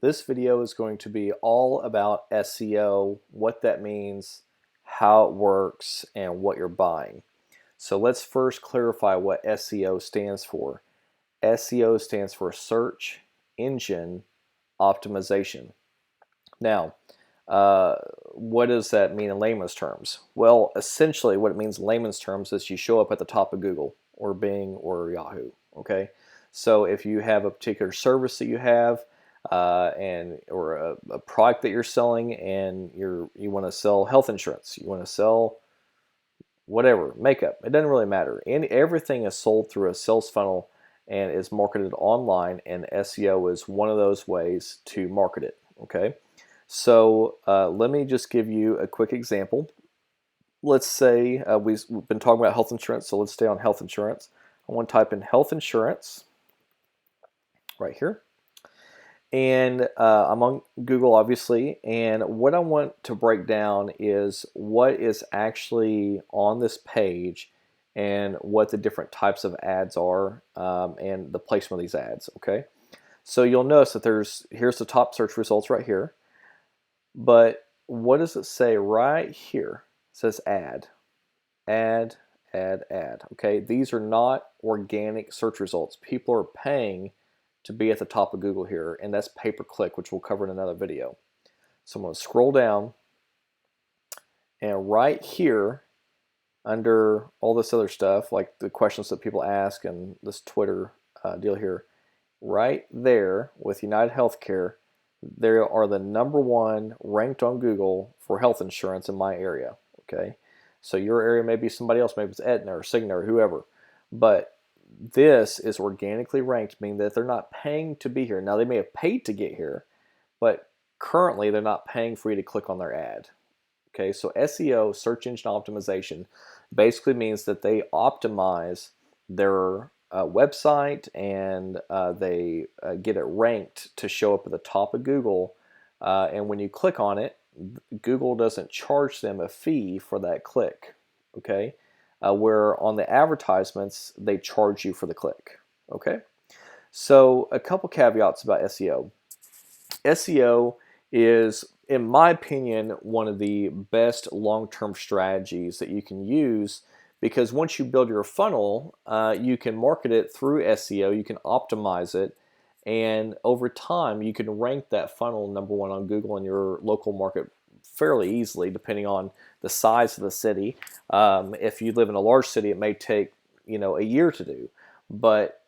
This video is going to be all about SEO, what that means, how it works, and what you're buying. So let's first clarify what SEO stands for. SEO stands for Search Engine Optimization. Now, what does that mean in layman's terms? Well, essentially what it means in layman's terms is you show up at the top of Google or Bing or Yahoo, okay? So if you have a particular service that you have or a product that you're selling and you want to sell health insurance, you want to sell whatever, makeup, it doesn't really matter. Everything is sold through a sales funnel and is marketed online, and SEO is one of those ways to market it, okay? So let me just give you a quick example. Let's say we've been talking about health insurance, so let's stay on health insurance. I want to type in health insurance right here. And I'm on Google, obviously, and what I want to break down is what is actually on this page and what the different types of ads are and the placement of these ads, okay? So you'll notice that here's the top search results right here. But what does it say right here? It says ad, ad, ad, ad. Okay, these are not organic search results. People are paying to be at the top of Google here, and that's pay-per-click, which we'll cover in another video. So I'm going to scroll down, and right here, under all this other stuff, like the questions that people ask and this Twitter deal here, right there with United Healthcare, there are the #1 ranked on Google for health insurance in my area, okay? So your area may be somebody else, maybe it's Aetna or Cigna or whoever, but this is organically ranked, meaning that they're not paying to be here. Now they may have paid to get here, but currently they're not paying for you to click on their ad, okay? So SEO, search engine optimization, basically means that they optimize their website and they get it ranked to show up at the top of Google, and when you click on it, Google doesn't charge them a fee for that click, okay? Where on the advertisements they charge you for the click, okay? So a couple caveats about SEO. SEO is, in my opinion, one of the best long-term strategies that you can use, because once you build your funnel, you can market it through SEO, you can optimize it, and over time you can rank that funnel #1 on Google in your local market fairly easily, depending on the size of the city. If you live in a large city, it may take a year to do, but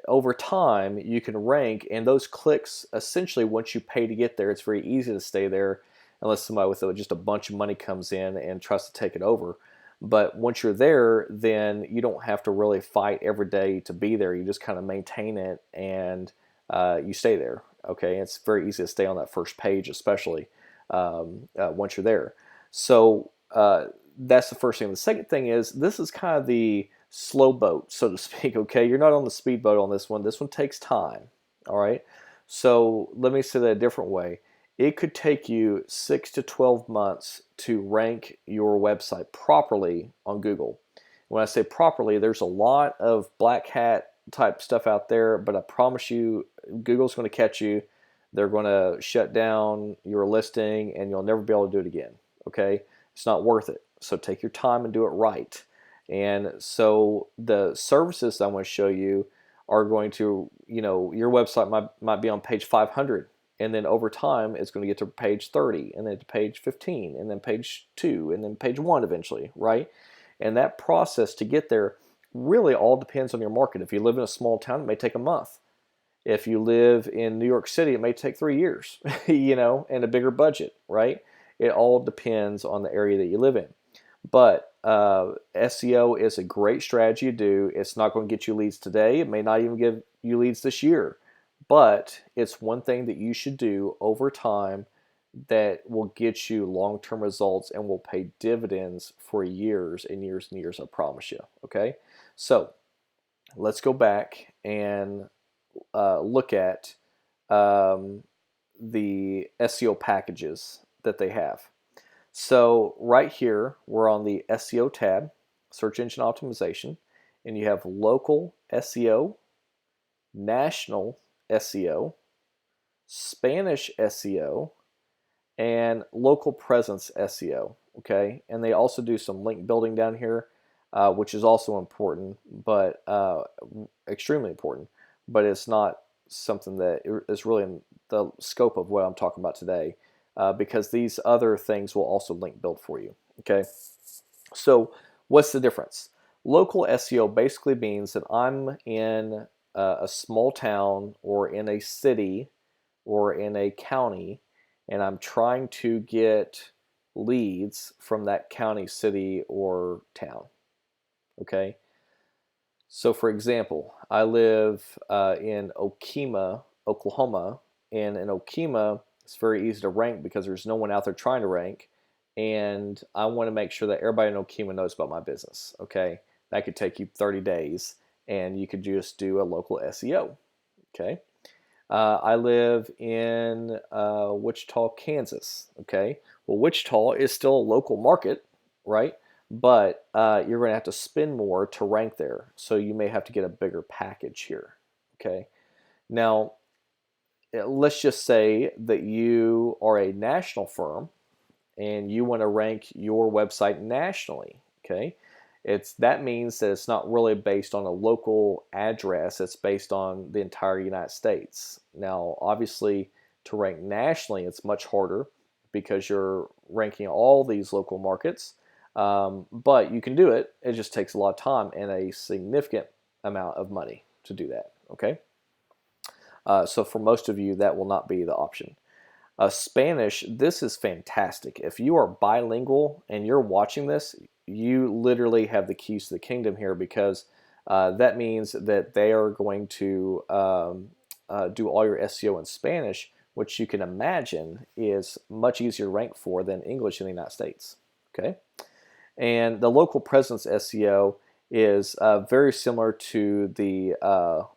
over time you can rank, and those clicks, essentially once you pay to get there, it's very easy to stay there unless somebody with just a bunch of money comes in and tries to take it over. But once you're there, then you don't have to really fight every day to be there. You just kind of maintain it and you stay there, okay? It's very easy to stay on that first page, especially once you're there. So that's the first thing. The second thing is, this is kind of the slow boat, so to speak, okay? You're not on the speedboat on this one. This one takes time, all right? So let me say that a different way. It could take you 6 to 12 months to rank your website properly on Google. When I say properly, there's a lot of black hat type stuff out there, but I promise you, Google's going to catch you. They're going to shut down your listing and you'll never be able to do it again, okay? It's not worth it. So take your time and do it right. And so the services I want to show you are going to, your website might be on page 500, and then over time it's going to get to page 30, and then to page 15, and then page 2, and then page 1 eventually, right? And that process to get there really all depends on your market. If you live in a small town, it may take a month. If you live in New York City, it may take 3 years, and a bigger budget, right? It all depends on the area that you live in. But SEO is a great strategy to do. It's not going to get you leads today. It may not even give you leads this year. But it's one thing that you should do over time that will get you long-term results and will pay dividends for years and years and years, I promise you. Okay? So let's go back and look at the SEO packages that they have. So right here, we're on the SEO tab, Search Engine Optimization, and you have local SEO, national SEO, Spanish SEO, and local presence SEO. Okay, and they also do some link building down here, which is also important, but extremely important. But it's not something that is really in the scope of what I'm talking about today, because these other things will also link build for you. Okay, so what's the difference? Local SEO basically means that I'm in a small town or in a city or in a county, and I'm trying to get leads from that county, city, or town. Okay. So, for example, I live in Okemah, Oklahoma, and in Okemah, it's very easy to rank because there's no one out there trying to rank, and I want to make sure that everybody in Okemah knows about my business. Okay, that could take you 30 days, and you could just do a local SEO. Okay. I live in Wichita, Kansas. Okay, well, Wichita is still a local market, right? But you're going to have to spend more to rank there, so you may have to get a bigger package here. Okay, now let's just say that you are a national firm and you want to rank your website nationally. Okay, that means that it's not really based on a local address, it's based on the entire United States. Now, obviously, to rank nationally, it's much harder because you're ranking all these local markets, but you can do it. It just takes a lot of time and a significant amount of money to do that. Okay, so for most of you, that will not be the option. Spanish, this is fantastic. If you are bilingual and you're watching this, you literally have the keys to the kingdom here, because that means that they are going to do all your SEO in Spanish, which you can imagine is much easier to rank for than English in the United States. Okay, and the local presence SEO is very similar to the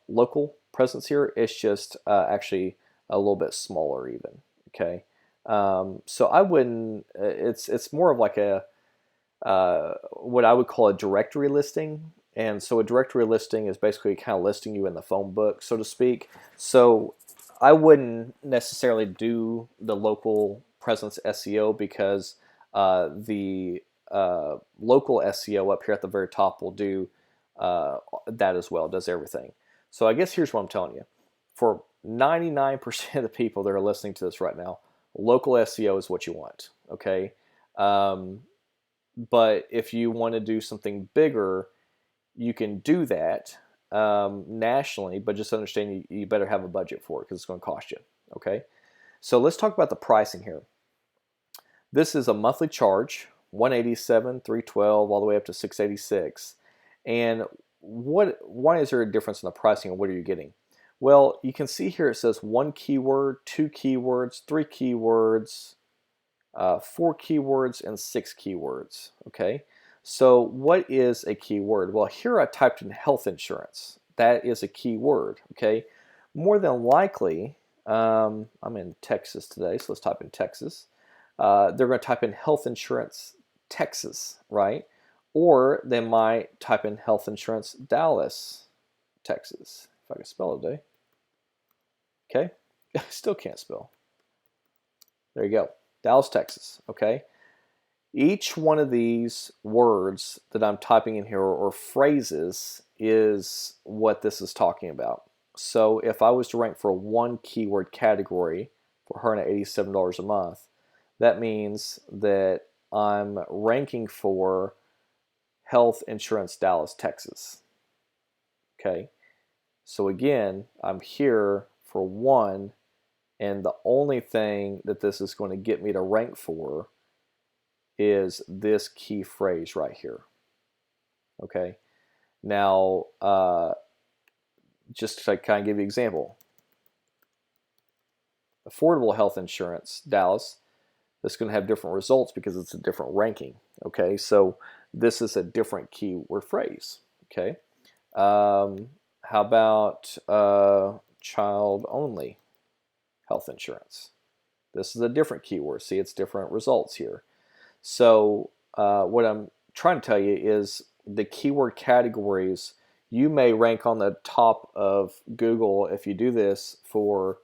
local presence here. It's just actually a little bit smaller even. Okay, so I wouldn't. It's more of like a what I would call a directory listing. And so a directory listing is basically kind of listing you in the phone book, so to speak. So I wouldn't necessarily do the local presence SEO, because the local SEO up here at the very top will do that as well. It does everything. So I guess here's what I'm telling you. For 99% of the people that are listening to this right now, local SEO is what you want. Okay. But if you want to do something bigger, you can do that nationally, but just understand you better have a budget for it, because it's going to cost you. Okay, so let's talk about the pricing here. This is a monthly charge, $187, $312, all the way up to $686. And why is there a difference in the pricing, and what are you getting? Well, you can see here it says 1 keyword, 2 keywords, 3 keywords, 4 keywords, and 6 keywords. Okay, so what is a keyword? Well, here I typed in health insurance. That is a keyword. Okay, more than likely, I'm in Texas today, so let's type in Texas. They're going to type in health insurance Texas, right? Or they might type in health insurance Dallas, Texas. If I can spell it today. Okay, still can't spell. There you go. Dallas, Texas. Okay. Each one of these words that I'm typing in here, or phrases, is what this is talking about. So if I was to rank for a 1 keyword category for $187 a month, that means that I'm ranking for health insurance Dallas, Texas. Okay. So again, I'm here for 1, and the only thing that this is going to get me to rank for is this key phrase right here. Okay. Now, just to kind of give you an example, affordable health insurance Dallas, that's going to have different results because it's a different ranking. Okay, so this is a different keyword phrase. Okay, how about child only health insurance? This is a different keyword. See, it's different results here. So what I'm trying to tell you is the keyword categories, you may rank on the top of Google if you do this for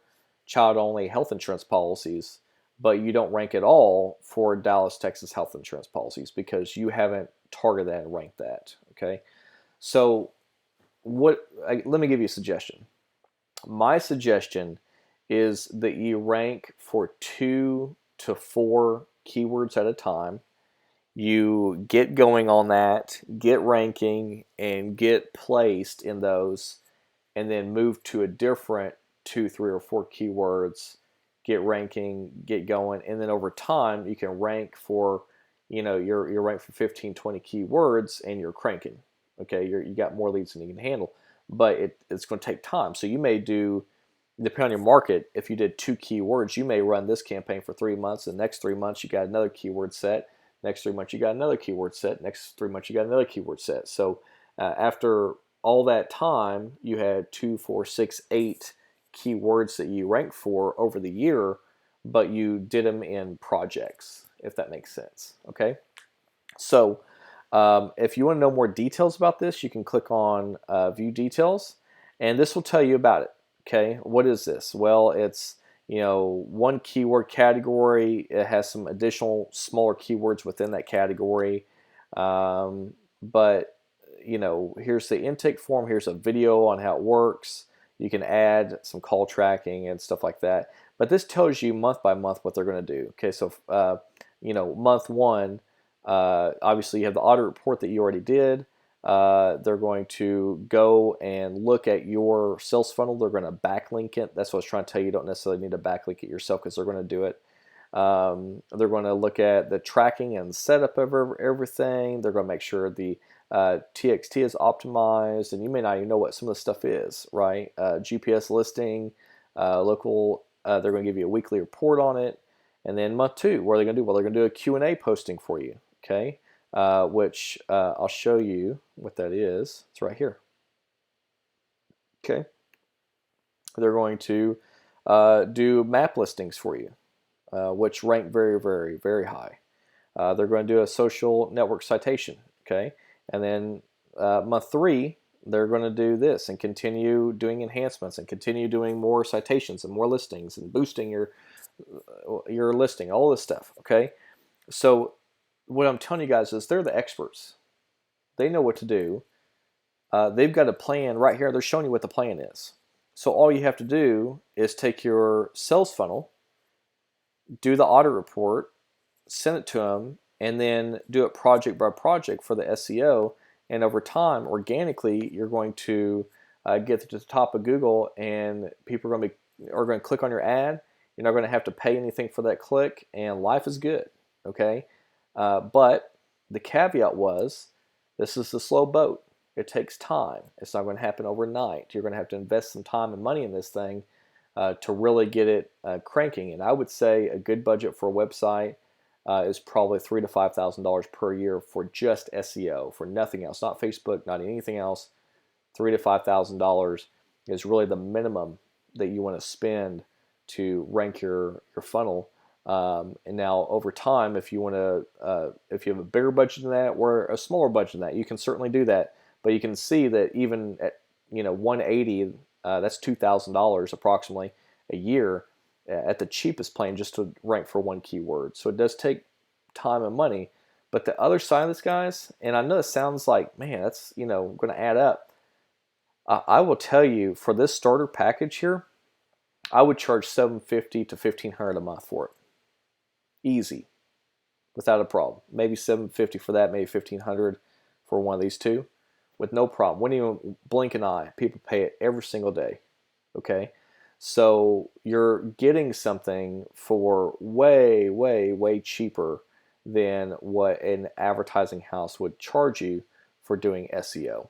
child-only health insurance policies, but you don't rank at all for Dallas, Texas health insurance policies because you haven't targeted that and ranked that. Okay, so let me give you a suggestion. My suggestion is that you rank for 2 to 4 keywords at a time. You get going on that, get ranking, and get placed in those, and then move to a different 2, 3, or 4 keywords, get ranking, get going, and then over time you can rank for, you're ranked for 15, 20 keywords, and you're cranking. Okay, you got more leads than you can handle, but it's going to take time. So you may do, depending on your market, if you did 2 keywords, you may run this campaign for 3 months. The next 3 months you got another keyword set. Next 3 months you got another keyword set. Next 3 months you got another keyword set. So after all that time, you had 2, 4, 6, 8 keywords that you ranked for over the year, but you did them in projects, if that makes sense. Okay, so if you want to know more details about this, you can click on View Details, and this will tell you about it. Okay, what is this? Well, it's one keyword category. It has some additional smaller keywords within that category, but here's the intake form. Here's a video on how it works. You can add some call tracking and stuff like that. But this tells you month by month what they're going to do. Okay, so month 1, obviously you have the audit report that you already did. They're going to go and look at your sales funnel. They're going to backlink it. That's what I was trying to tell you. You don't necessarily need to backlink it yourself because they're going to do it. They're going to look at the tracking and setup of everything. They're going to make sure the TXT is optimized, and you may not even know what some of the stuff is, right? GPS listing, local. They're going to give you a weekly report on it. And then month 2, what are they going to do? Well, they're going to do a Q&A posting for you, okay? Which I'll show you what that is. It's right here. Okay. They're going to do map listings for you, which rank very, very, very high. They're going to do a social network citation, okay? And then month 3, they're going to do this and continue doing enhancements and continue doing more citations and more listings and boosting your listing, all this stuff, okay? So what I'm telling you guys is they're the experts. They know what to do. They've got a plan right here. They're showing you what the plan is. So all you have to do is take your sales funnel, do the audit report, send it to them, and then do it project by project for the SEO. And over time, organically, you're going to get to the top of Google, and people are going to click on your ad. You're not going to have to pay anything for that click, and life is good. Okay, but the caveat was, this is a slow boat. It takes time. It's not going to happen overnight. You're going to have to invest some time and money in this thing to really get it cranking. And I would say a good budget for a website is probably $3,000 to $5,000 per year for just SEO, for nothing else, not Facebook, not anything else. $3,000 to $5,000 is really the minimum that you want to spend to rank your funnel. And now over time, if you want to, if you have a bigger budget than that or a smaller budget than that, you can certainly do that. But you can see that even at 180, that's $2,000 approximately a year at the cheapest plan just to rank for one keyword. So it does take time and money. But the other side of this, guys, and I know it sounds like, man, that's going to add up. I will tell you, for this starter package here, I would charge $750 to $1,500 a month for it. Easy, without a problem. Maybe $750 for that, maybe $1,500 for one of these two, with no problem. Wouldn't even blink an eye. People pay it every single day. Okay, so you're getting something for way, way, way cheaper than what an advertising house would charge you for doing SEO.